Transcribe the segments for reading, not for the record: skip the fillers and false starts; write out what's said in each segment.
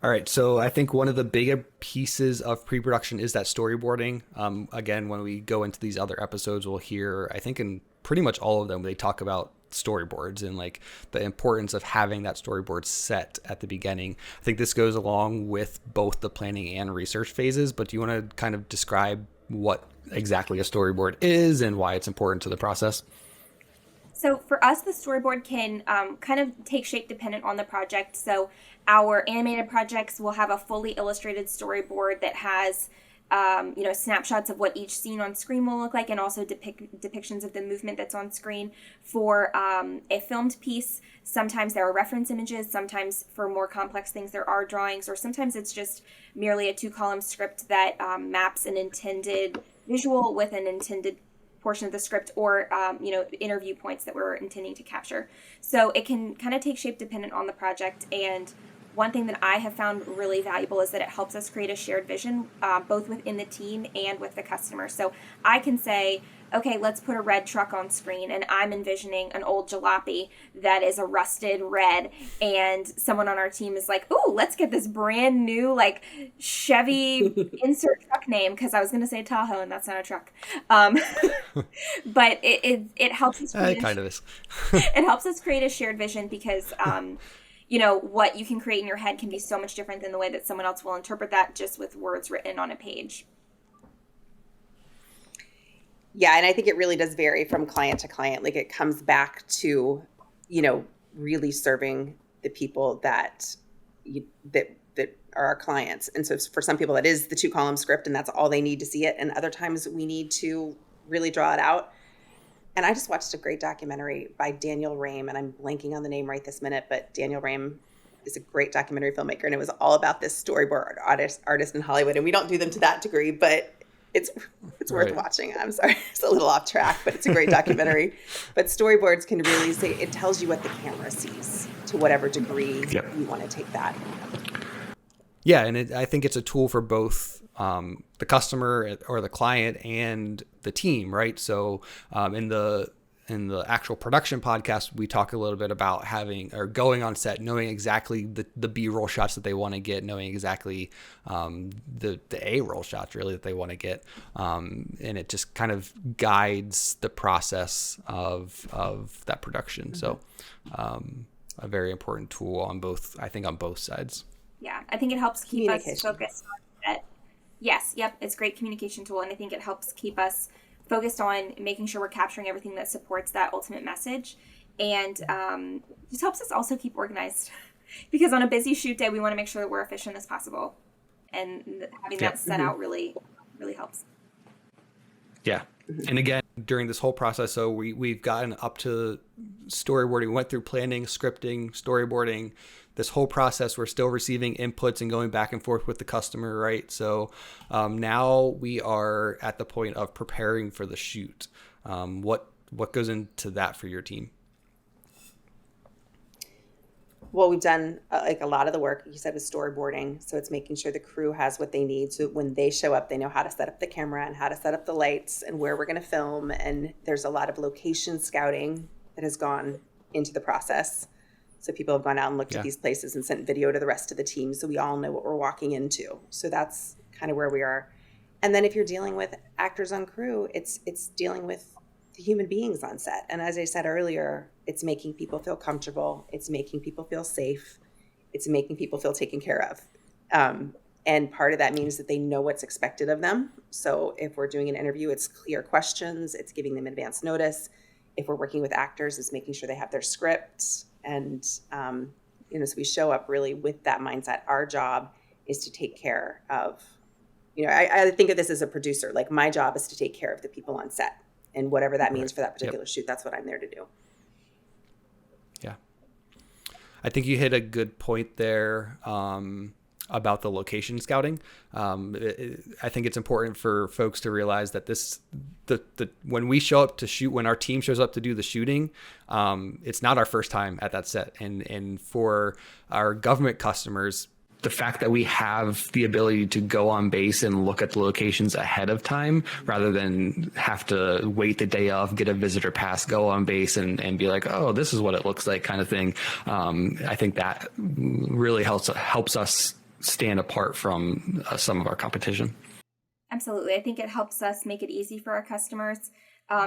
All right, so I think one of the bigger pieces of pre-production is that storyboarding. Again, when we go into these other episodes, we'll hear, I think in pretty much all of them, they talk about storyboards and like the importance of having that storyboard set at the beginning. I think this goes along with both the planning and research phases, but do you want to kind of describe what exactly a storyboard is and why it's important to the process? So for us, the storyboard can kind of take shape dependent on the project. So our animated projects will have a fully illustrated storyboard that has snapshots of what each scene on screen will look like, and also depictions of the movement that's on screen. For a filmed piece, sometimes there are reference images, sometimes for more complex things there are drawings, or sometimes it's just merely a two-column script that maps an intended visual with an intended portion of the script, or interview points that we're intending to capture. So it can kind of take shape dependent on the project. And one thing that I have found really valuable is that it helps us create a shared vision, both within the team and with the customer. So I can say, okay, let's put a red truck on screen, and I'm envisioning an old jalopy that is a rusted red, and someone on our team is like, ooh, let's get this brand new like Chevy insert truck name, because I was going to say Tahoe and that's not a truck. But it helps us It kind of is. it helps us create a shared vision, because what you can create in your head can be so much different than the way that someone else will interpret that just with words written on a page. Yeah, and I think it really does vary from client to client. Like, it comes back to, really serving the people that are our clients. And so for some people, that is the 2-column script, and that's all they need to see it. And other times we need to really draw it out. And I just watched a great documentary by Daniel Rame, and I'm blanking on the name right this minute, but Daniel Rame is a great documentary filmmaker, and it was all about this storyboard artist in Hollywood. And we don't do them to that degree, but it's worth watching. I'm sorry, it's a little off track, but it's a great documentary. But storyboards can really say, it tells you what the camera sees to whatever degree you want to take that. Yeah, and I think it's a tool for both the customer or the client and the team, right? So in the actual production podcast, we talk a little bit about having or going on set, knowing exactly the B-roll shots that they want to get, knowing exactly the A-roll shots really that they want to get. And it just kind of guides the process of that production. Mm-hmm. So a very important tool on both sides. Yeah, I think it helps keep us focused on that. Yes, yep, it's a great communication tool, and I think it helps keep us focused on making sure we're capturing everything that supports that ultimate message, and just helps us also keep organized, because on a busy shoot day, we want to make sure that we're efficient as possible, and having that set out really helps. Yeah. And again, during this whole process, so we've gotten up to storyboarding. We went through planning, scripting, storyboarding. This whole process, we're still receiving inputs and going back and forth with the customer, right? So now we are at the point of preparing for the shoot. What goes into that for your team? Well, we've done a lot of the work, you said, with storyboarding. So it's making sure the crew has what they need. So when they show up, they know how to set up the camera and how to set up the lights and where we're going to film. And there's a lot of location scouting that has gone into the process. So people have gone out and looked at these places and sent video to the rest of the team, so we all know what we're walking into. So that's kind of where we are. And then if you're dealing with actors on crew, it's dealing with the human beings on set. And as I said earlier, it's making people feel comfortable. It's making people feel safe. It's making people feel taken care of. And part of that means that they know what's expected of them. So if we're doing an interview, it's clear questions. It's giving them advance notice. If we're working with actors, it's making sure they have their scripts. And, so we show up really with that mindset. Our job is to take care of, I think of this as a producer. Like, my job is to take care of the people on set, and whatever that means for that particular shoot, that's what I'm there to do. Yeah. I think you hit a good point there about the location scouting. I think it's important for folks to realize that when we show up to shoot, when our team shows up to do the shooting, it's not our first time at that set. And for our government customers, the fact that we have the ability to go on base and look at the locations ahead of time rather than have to wait the day off, get a visitor pass, go on base and be like, oh, this is what it looks like kind of thing. I think that really helps us stand apart from some of our competition. Absolutely. I think it helps us make it easy for our customers.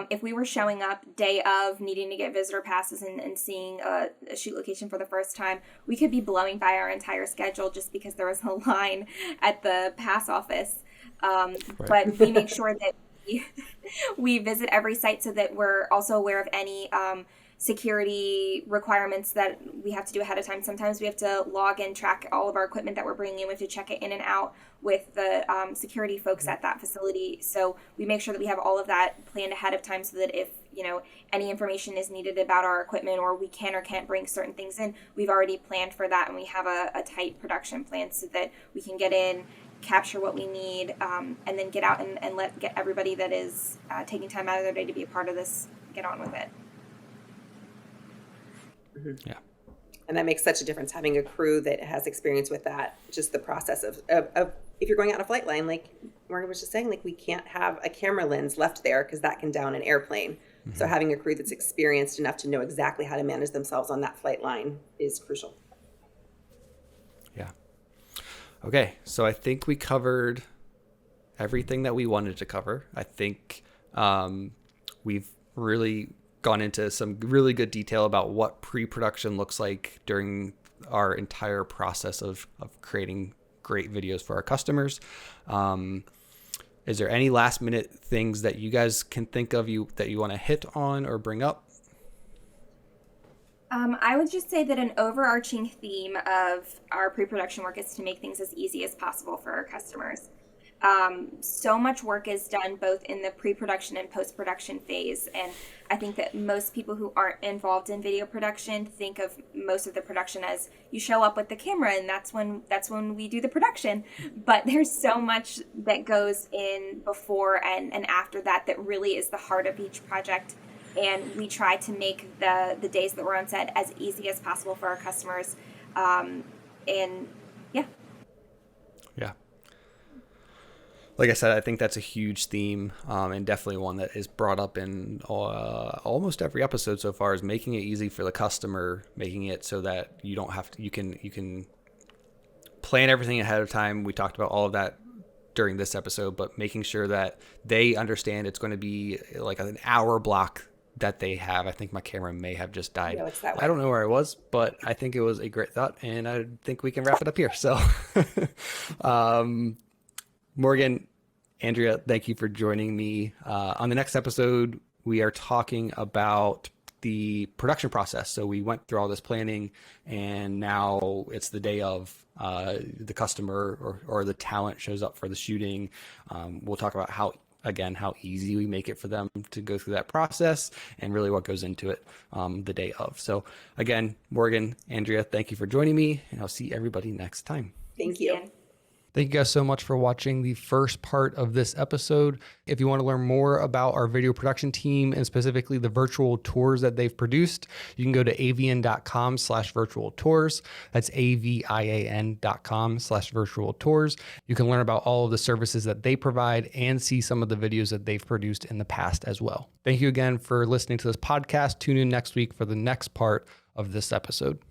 If we were showing up day of needing to get visitor passes and seeing a shoot location for the first time, we could be blowing by our entire schedule just because there was a line at the pass office. But we make sure that we visit every site so that we're also aware of any security requirements that we have to do ahead of time. Sometimes we have to log and track all of our equipment that we're bringing in. We have to check it in and out with the security folks at that facility. So we make sure that we have all of that planned ahead of time so that if, any information is needed about our equipment or we can or can't bring certain things in, we've already planned for that and we have a tight production plan so that we can get in, capture what we need, and then get out and get everybody that is taking time out of their day to be a part of this, get on with it. Yeah. And that makes such a difference, having a crew that has experience with that, just the process of if you're going out on a flight line, like Morgan was just saying, like we can't have a camera lens left there because that can down an airplane. Mm-hmm. So having a crew that's experienced enough to know exactly how to manage themselves on that flight line is crucial. Yeah. Okay. So I think we covered everything that we wanted to cover. I think we've really gone into some really good detail about what pre-production looks like during our entire process of creating great videos for our customers. Is there any last minute things that you guys can think of that you want to hit on or bring up? I would just say that an overarching theme of our pre-production work is to make things as easy as possible for our customers. So much work is done both in the pre-production and post-production phase, and I think that most people who aren't involved in video production think of most of the production as you show up with the camera and that's when we do the production. But there's so much that goes in before and after that really is the heart of each project, and we try to make the days that we're on set as easy as possible for our customers. Yeah. Like I said, I think that's a huge theme, and definitely one that is brought up in almost every episode so far, is making it easy for the customer, making it so that you don't have to, you can plan everything ahead of time. We talked about all of that during this episode, but making sure that they understand it's going to be like an hour block that they have. I think my camera may have just died. No, it's that way. I don't know where I was, but I think it was a great thought, and I think we can wrap it up here. So, Morgan, Andrea, thank you for joining me. On the next episode, we are talking about the production process. So we went through all this planning, and now it's the day of the customer or the talent shows up for the shooting. We'll talk about how easy we make it for them to go through that process and really what goes into it the day of. So again, Morgan, Andrea, thank you for joining me, and I'll see everybody next time. Thank you. Thank you guys so much for watching the first part of this episode. If you want to learn more about our video production team and specifically the virtual tours that they've produced, you can go to avian.com/virtual tours. That's avian.com/virtual tours. You can learn about all of the services that they provide and see some of the videos that they've produced in the past as well. Thank you again for listening to this podcast. Tune in next week for the next part of this episode.